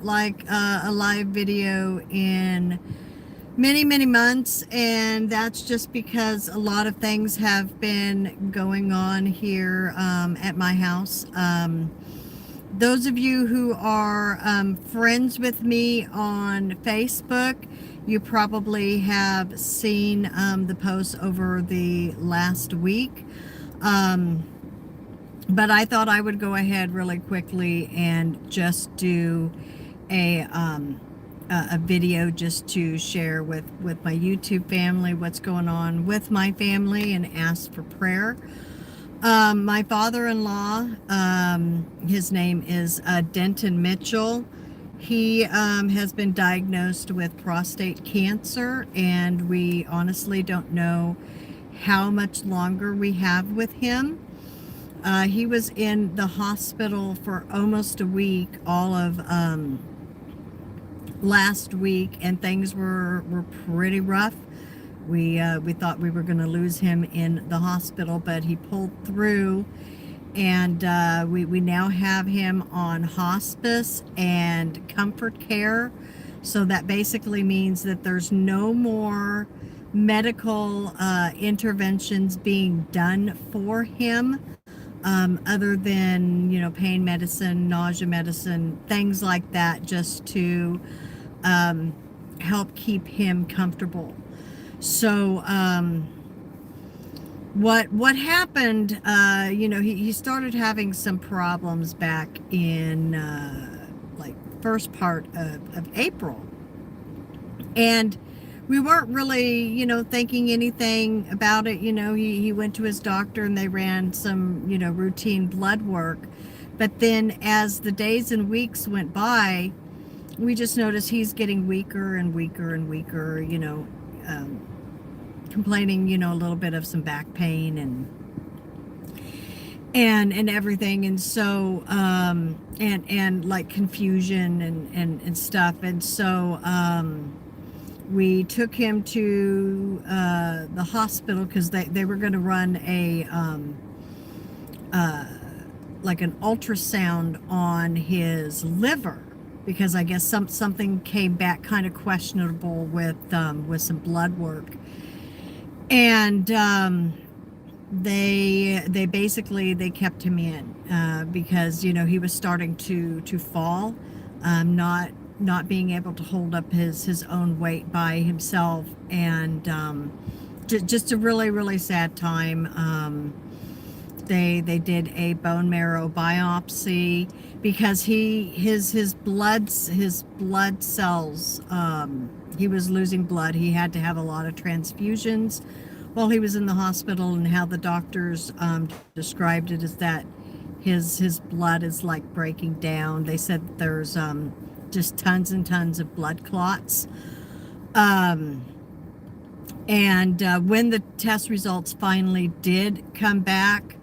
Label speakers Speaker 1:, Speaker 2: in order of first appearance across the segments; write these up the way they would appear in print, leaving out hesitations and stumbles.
Speaker 1: like a live video in many months, and that's just because a lot of things have been going on here at my house. Those of you who are friends with me on Facebook, you probably have seen the posts over the last week. Um, but I thought I would go ahead really quickly and just do a video just to share with my YouTube family what's going on with my family and ask for prayer. My father-in-law, his name is Denton Mitchell. He has been diagnosed with prostate cancer, and we honestly don't know how much longer we have with him. He was in the hospital for almost a week, all of last week, and things were pretty rough. We thought we were going to lose him in the hospital, but he pulled through, and we now have him on hospice and comfort care. So that basically means that there's no more medical interventions being done for him, other than, pain medicine, nausea medicine, things like that, just to help keep him comfortable. So what happened, he started having some problems back in like first part of April, and we weren't really, thinking anything about it. He went to his doctor and they ran some, routine blood work. But then as the days and weeks went by, we just noticed he's getting weaker and weaker and weaker, complaining, a little bit of some back pain and everything. And so, and like confusion and stuff. And so, we took him to the hospital because they were going to run a like an ultrasound on his liver, because I guess something came back kind of questionable with some blood work. And they basically they kept him in because he was starting to fall, not being able to hold up his own weight by himself, and just a really sad time. They did a bone marrow biopsy because his blood cells, he was losing blood. He had to have a lot of transfusions while he was in the hospital, and how the doctors described it is that his blood is like breaking down. They said that there's just tons and tons of blood clots. And when the test results finally did come back,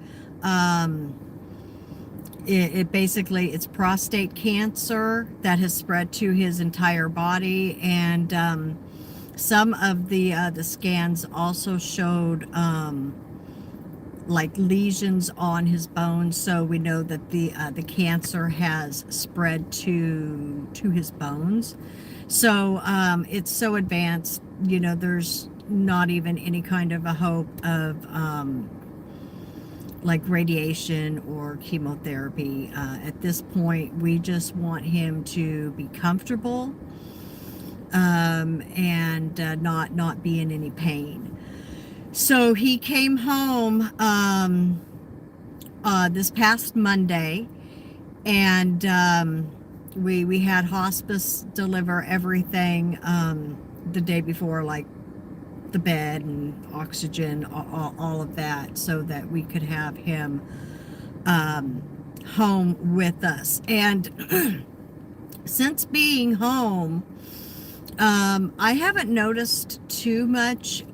Speaker 1: it basically, it's prostate cancer that has spread to his entire body. And some of the scans also showed like lesions on his bones, so we know that the cancer has spread to his bones. So it's so advanced, there's not even any kind of a hope of like radiation or chemotherapy. At this point, we just want him to be comfortable, and not be in any pain. So he came home this past Monday, and we had hospice deliver everything the day before, like the bed and oxygen, all of that, so that we could have him home with us. And since being home, I haven't noticed too much.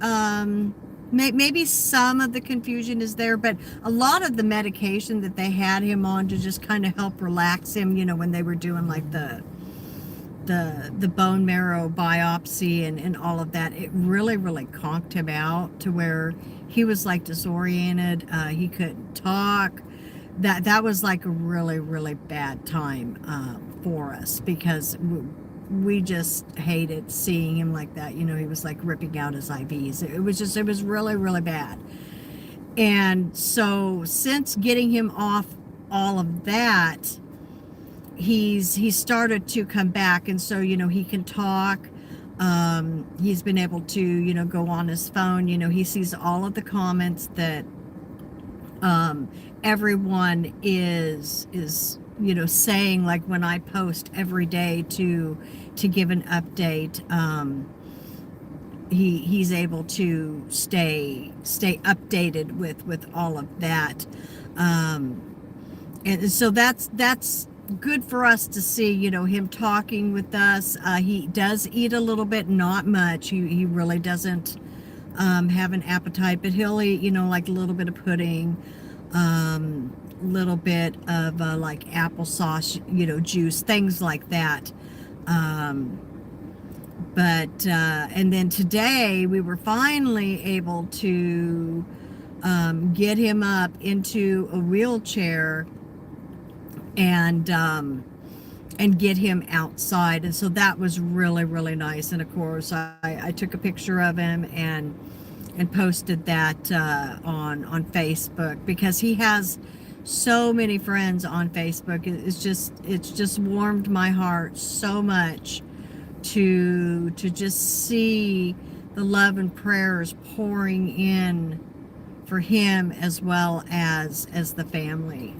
Speaker 1: Maybe some of the confusion is there, but a lot of the medication that they had him on to just kind of help relax him, when they were doing like the bone marrow biopsy and all of that, it really conked him out to where he was like disoriented. He couldn't talk. That was like a really bad time for us, because we just hated seeing him like that. You know, he was like ripping out his IVs. It was really, really bad. And so since getting him off all of that, he's started to come back. And so, you know, he can talk. He's been able to, you know, go on his phone. You know, he sees all of the comments that everyone is you know, saying, like when I post every day to give an update. He's able to stay updated with all of that. And so that's good for us to see, you know, him talking with us. He does eat a little bit, not much. He really doesn't have an appetite, but he'll eat, you know, like a little bit of pudding, little bit of like applesauce, you know, juice, things like that. But and then today we were finally able to get him up into a wheelchair and get him outside. And so that was really, really nice. And of course I took a picture of him and posted that on Facebook, because he has so many friends on Facebook. It's just warmed my heart so much to just see the love and prayers pouring in for him, as well as the family.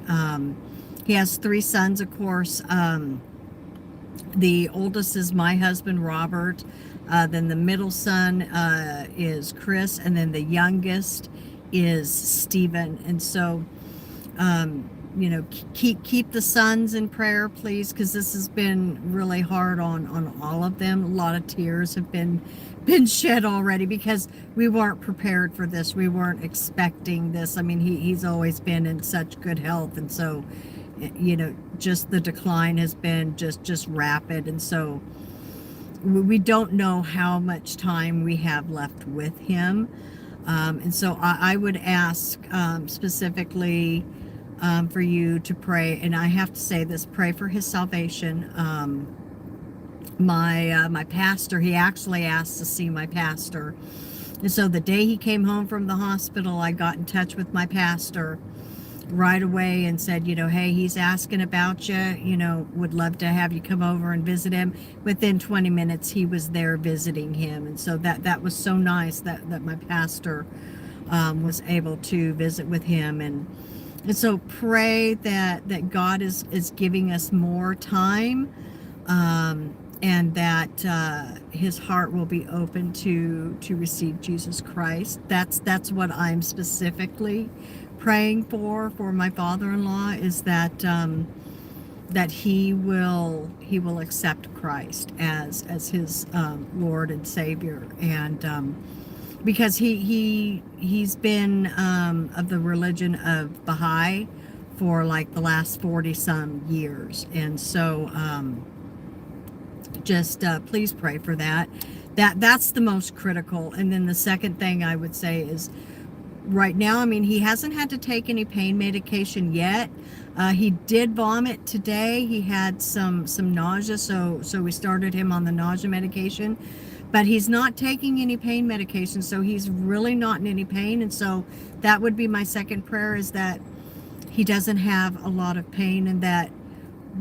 Speaker 1: He has 3 sons, of course. The oldest is my husband, Robert. Then the middle son is Chris, and then the youngest is Stephen. And so, you know, keep the sons in prayer, please, because this has been really hard on all of them. A lot of tears have been shed already, because we weren't prepared for this. We weren't expecting this. I mean, he's always been in such good health, and so, you know, just the decline has been just rapid. And so we don't know how much time we have left with him. And so I would ask specifically for you to pray, and I have to say this, pray for his salvation. My pastor, he actually asked to see my pastor. And so the day he came home from the hospital, I got in touch with my pastor right away and said, you know, hey, he's asking about you, you know, would love to have you come over and visit him. Within 20 minutes, he was there visiting him. And so that was so nice that my pastor was able to visit with him. And so pray that God is giving us more time, and that his heart will be open to receive Jesus Christ. That's what I'm specifically praying for my father-in-law, is that that he will accept Christ as his Lord and Savior. And because he's been of the religion of Baha'i for like the last 40 some years. And so just please pray for that. That's the most critical. And then the second thing I would say is, right now, I mean, he hasn't had to take any pain medication yet. He did vomit today. He had some nausea, so we started him on the nausea medication, but he's not taking any pain medication, so he's really not in any pain. And so that would be my second prayer, is that he doesn't have a lot of pain, and that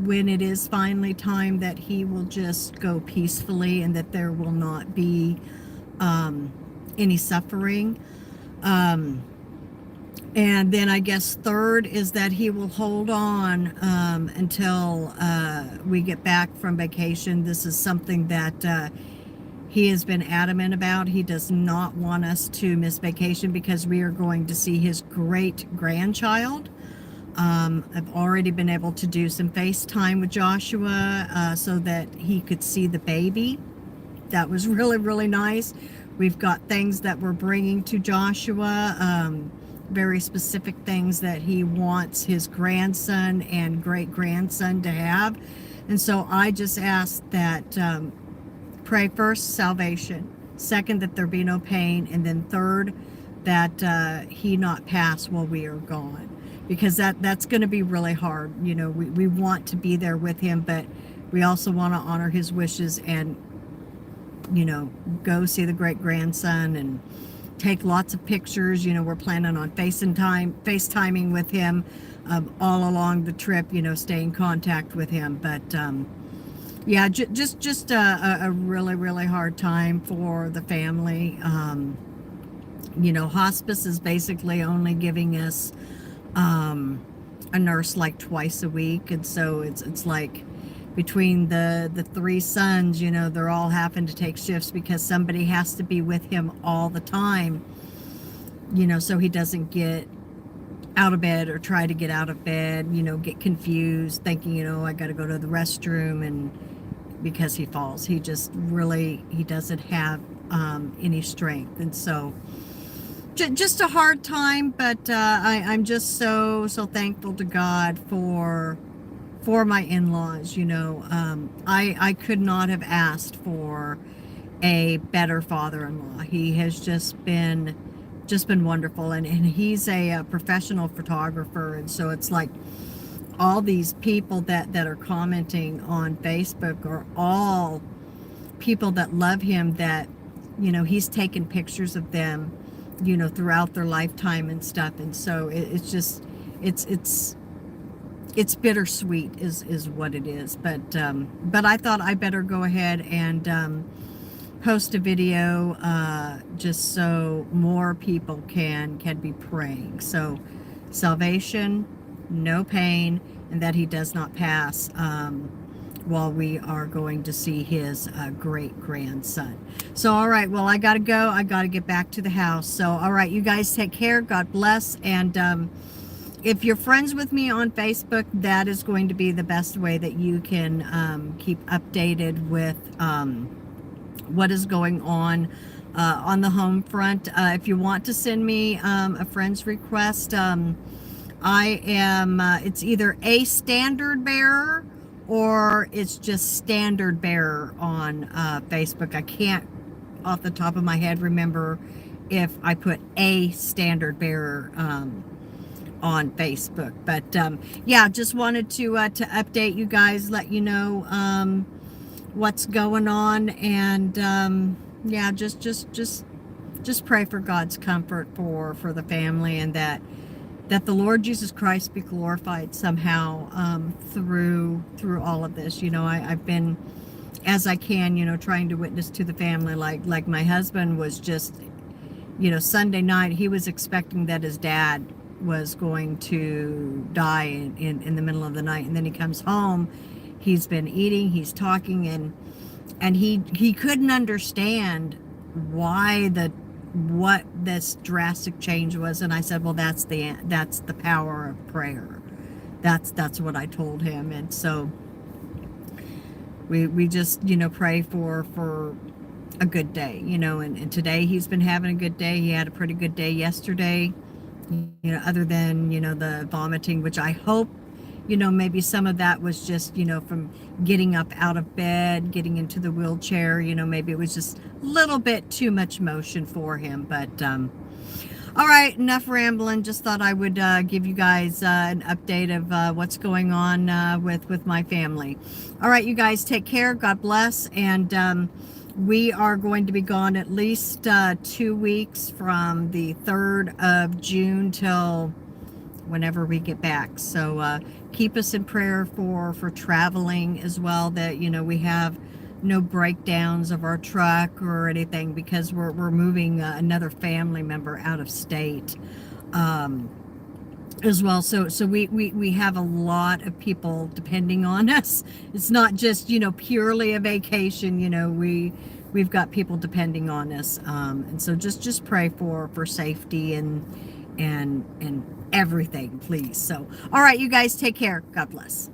Speaker 1: when it is finally time, that he will just go peacefully, and that there will not be any suffering. And then I guess third is that he will hold on until we get back from vacation. This is something that he has been adamant about. He does not want us to miss vacation, because we are going to see his great grandchild. I've already been able to do some FaceTime with Joshua so that he could see the baby. That was really, really nice. We've got things that we're bringing to Joshua, very specific things that he wants his grandson and great-grandson to have. And so I just ask that pray first, salvation. Second, that there be no pain. And then third, that he not pass while we are gone. Because that's going to be really hard. You know, we want to be there with him, but we also want to honor his wishes and, you know, go see the great grandson and take lots of pictures. You know, we're planning on FaceTiming with him all along the trip, you know, stay in contact with him. But yeah, just a really, really hard time for the family. You know, hospice is basically only giving us a nurse like twice a week, and so it's like between the three sons, you know, they're all having to take shifts because somebody has to be with him all the time, you know, so he doesn't get out of bed or try to get out of bed, you know, get confused thinking, you know, I got to go to the restroom, and because he falls, he just really, he doesn't have any strength. And so just a hard time, but I'm just so thankful to God for my in-laws. You know, I could not have asked for a better father-in-law. He has just been wonderful, and he's a professional photographer, and so it's like all these people that are commenting on Facebook are all people that love him, that, you know, he's taken pictures of them, you know, throughout their lifetime and stuff. And so it's just it's bittersweet is what it is. But I thought I better go ahead and post a video just so more people can be praying. So salvation, no pain, and that he does not pass while we are going to see his great grandson. So, all right, well, I got to go. I got to get back to the house. So, all right, you guys take care. God bless. And if you're friends with me on Facebook, that is going to be the best way that you can keep updated with what is going on the home front. If you want to send me a friend's request, I am, it's either a standard bearer or it's just standard bearer on Facebook. I can't off the top of my head remember if I put a standard bearer on Facebook. But yeah, just wanted to update you guys, let you know what's going on, and yeah, just pray for God's comfort for the family, and that the Lord Jesus Christ be glorified somehow through all of this. You know, I've been, as I can, you know, trying to witness to the family. Like my husband was just, you know, Sunday night, he was expecting that his dad was going to die in the middle of the night, and then he comes home, he's been eating, he's talking, and he couldn't understand what this drastic change was. And I said, well, that's the power of prayer. That's what I told him. And so we just, you know, pray for a good day, you know, and today he's been having a good day. He had a pretty good day yesterday, you know, other than, you know, the vomiting, which I hope, you know, maybe some of that was just, you know, from getting up out of bed, getting into the wheelchair, you know, maybe it was just a little bit too much motion for him. But all right, enough rambling. Just thought I would give you guys an update of what's going on with my family. All right, you guys take care. God bless. And we are going to be gone at least 2 weeks, from the 3rd of June till whenever we get back. So keep us in prayer for traveling as well, that, you know, we have no breakdowns of our truck or anything, because we're moving another family member out of state as well. So we have a lot of people depending on us. It's not just, you know, purely a vacation. You know, we've got people depending on us, and so just pray for safety and everything, please. So, all right, you guys take care. God bless.